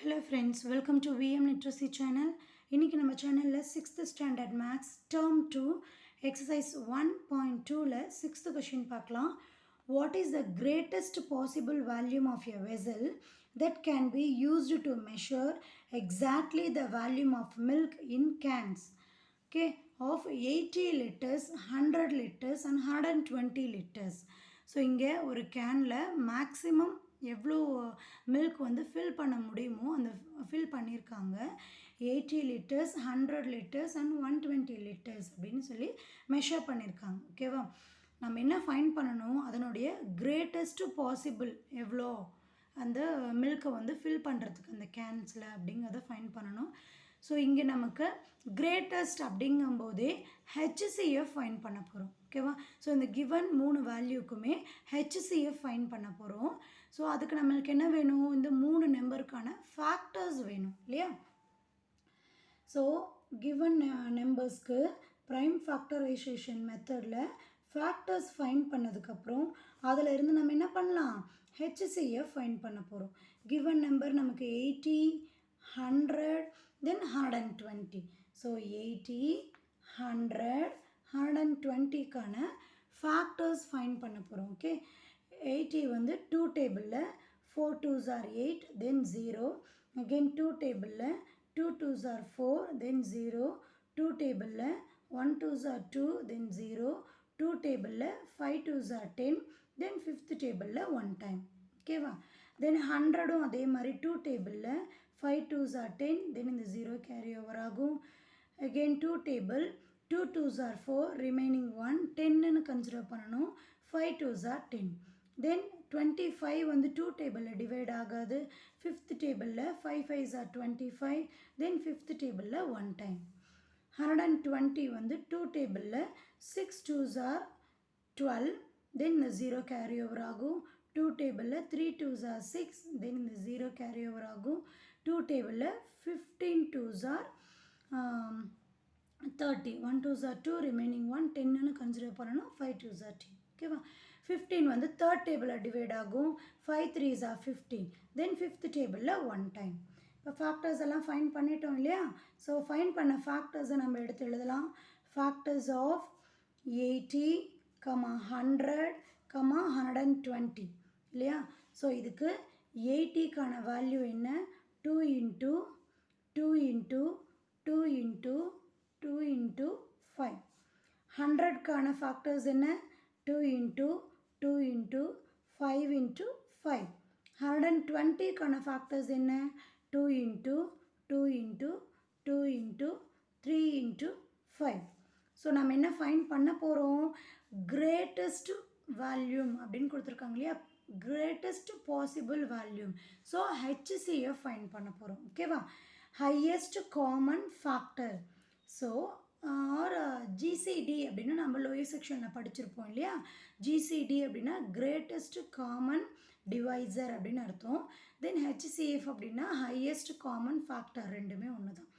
Hello friends, welcome to VM Literacy channel. இன்னைக்கு நம்ம சேனல்ல 6th standard maths term 2 exercise 1.2ல 6th question பார்க்கலாம். What is the greatest possible volume of a vessel that can be used to measure exactly the volume of milk in cans? Okay, of 80 liters, 100 liters and 120 liters. So இங்கே ஒரு கேனில் maximum எவ்வளோ milk வந்து fill பண்ண முடியுமோ அந்த fill பண்ணியிருக்காங்க 80 litres 100 litres and 120 litres அப்படின்னு சொல்லி மெஷர் பண்ணியிருக்காங்க. ஓகேவா, நம்ம என்ன ஃபைண்ட் பண்ணணும், அதனுடைய கிரேட்டஸ்ட்டு பாசிபிள் எவ்வளோ அந்த மில்கை வந்து ஃபில் பண்ணுறதுக்கு அந்த கேன்ஸில் அப்படிங்கிறத ஃபைண்ட் பண்ணணும். ஸோ இங்கே நமக்கு கிரேட்டஸ்ட் அப்படிங்கும்போதே ஹெச்சிஎஃப் ஃபைன் பண்ண போகிறோம். ஓகேவா, ஸோ இந்த கிவன் 3 வேல்யூக்குமே ஹெச்சிஎஃப் ஃபைன் பண்ண போகிறோம். ஸோ அதுக்கு நம்மளுக்கு என்ன வேணும், இந்த 3 நம்பருக்கான ஃபேக்டர்ஸ் வேணும் இல்லையா. ஸோ கிவன் நம்பர்ஸ்க்கு ப்ரைம் ஃபேக்டரைசேஷன் மெத்தடில் ஃபேக்டர்ஸ் ஃபைன் பண்ணதுக்கப்புறம் அதில் இருந்து நம்ம என்ன பண்ணலாம், ஹெச்சிஎஃப் ஃபைன் பண்ண போகிறோம். கிவன் நம்பர் நமக்கு 80, 100, then 120. So 80, 100, 120க்கான ஃபேக்டர்ஸ் ஃபைன் பண்ண போகிறோம். ஓகே, 80 வந்து 2 டேபிளில் 4 2s are 8, then 0. Again 2 டேபிளில் 2 2s are 4, then 0. 2 டேபிளில் 1 2s are 2, then 0. 2 டேபிளில் 5 2s are 10, then 5th டேபிளில் 1 time. ஓகேவா, தென் 100ம் அதே மாதிரி 2 டேபிளில் 5 2s are 10, then இந்த 0 கேரி ஓவர் ஆகும். Again 2 table 2 2s are 4, remaining 1 10ன்னு கன்சிடர் பண்ணணும். 5 2s are 10. தென் 25 வந்து 2 டேபிளில் டிவைட் ஆகாது. 5th டேபிளில் 5 5s are 25, தென் 5th டேபிளில் 1 டைம். 120 வந்து 2 டேபிளில் 6 2s are 12, தென் இந்த 0 கேரி ஓவர் ஆகும். 2 டேபிளில் 3 2s are 6, தென் இந்த 0 கேரி ஓவர் ஆகும். 2 டேபிளில் 15 2s are 30, 1 2s are 2, remaining 1 10ன்னு கன்சிடர் பண்ணணும். 5 2s are 10. ஓகேவா, 15 வந்து 3rd டேபிளில் டிவைட் ஆகும். 5 3s are 15, தென் 5th டேபிளில் 1 டைம். இப்போ ஃபேக்டர்ஸ் எல்லாம் ஃபைன் பண்ணிட்டோம் இல்லையா. ஸோ ஃபைன் பண்ண ஃபேக்டர்ஸை நம்ம எடுத்து எழுதலாம். ஃபேக்டர்ஸ் ஆஃப் 80, 100, 120 இல்லையா. ஸோ இதுக்கு 80க்கான வேல்யூ என்ன, 2 into 2 into 2 into 2 into 5. 100க்கான factors என்ன, 2 into 2 into 5 into 5. 120க்கான ஃபேக்டர்ஸ் என்ன, 2 into 2 into 2 into 3 into 5. So நம்ம என்ன ஃபைன் பண்ண போகிறோம், கிரேட்டஸ்ட் வால்யூம் அப்படின்னு கொடுத்துருக்காங்க இல்லையா, greatest possible volume. So HCF find பண்ண போகிறோம். ஓகேவா, highest common factor. So or GCD அப்படின்னு நம்ம லோயர் செக்ஷனில் படிச்சிருப்போம் இல்லையா. ஜிசிடி அப்படின்னா கிரேட்டஸ்ட் காமன் டிவைசர் அப்படின்னு அர்த்தம். தென் ஹெச்சிஎஃப் அப்படின்னா ஹையஸ்ட் காமன் ஃபேக்டர், ரெண்டுமே ஒன்று தான்.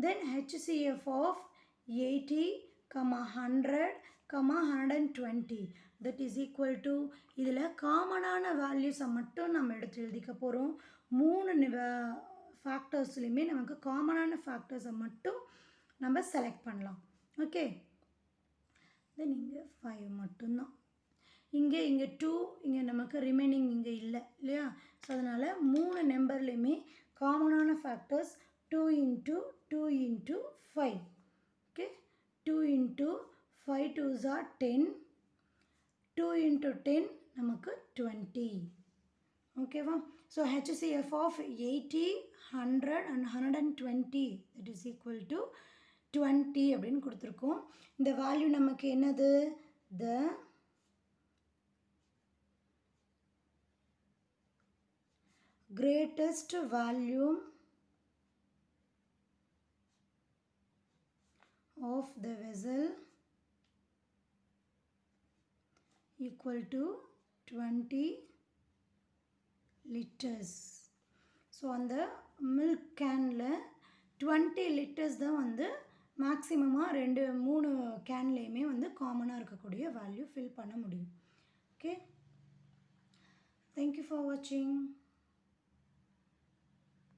தென் HCF of 80, 100, 120 that is equal to, இதில் காமனான வேல்யூஸை மட்டும் நம்ம எடுத்து எழுதிக்க போகிறோம். 3 ஃபேக்டர்ஸ்லையுமே நமக்கு காமனான ஃபேக்டர்ஸை மட்டும் நம்ம செலக்ட் பண்ணலாம். ஓகே, தென் இங்கே 5 மட்டும்தான். இங்கே 2, இங்கே நமக்கு ரிமைனிங் இங்கே இல்லை இல்லையா. ஸோ அதனால் 3 நம்பர்லேயுமே காமனான factors 2 into 2 into 5. Okay, 2 into 5 2s are 10, 2 into 10 நமக்கு 20. ஓகேவா, so HCF of 80, 100 and 120 that is equal to 20 அப்படின்னு கொடுத்துருக்கோம். இந்த வேல்யூ நமக்கு என்னது, த greatest volume of the vessel equal to 20 liters. So அந்த மில்க் கேனில் 20 லிட்டர்ஸ் தான் வந்து மேக்ஸிமமாக 2-3 கேன்லேயுமே வந்து காமனாக இருக்கக்கூடிய வேல்யூ ஃபில் பண்ண முடியும். ஓகே, தேங்க்யூ ஃபார் வாட்சிங்.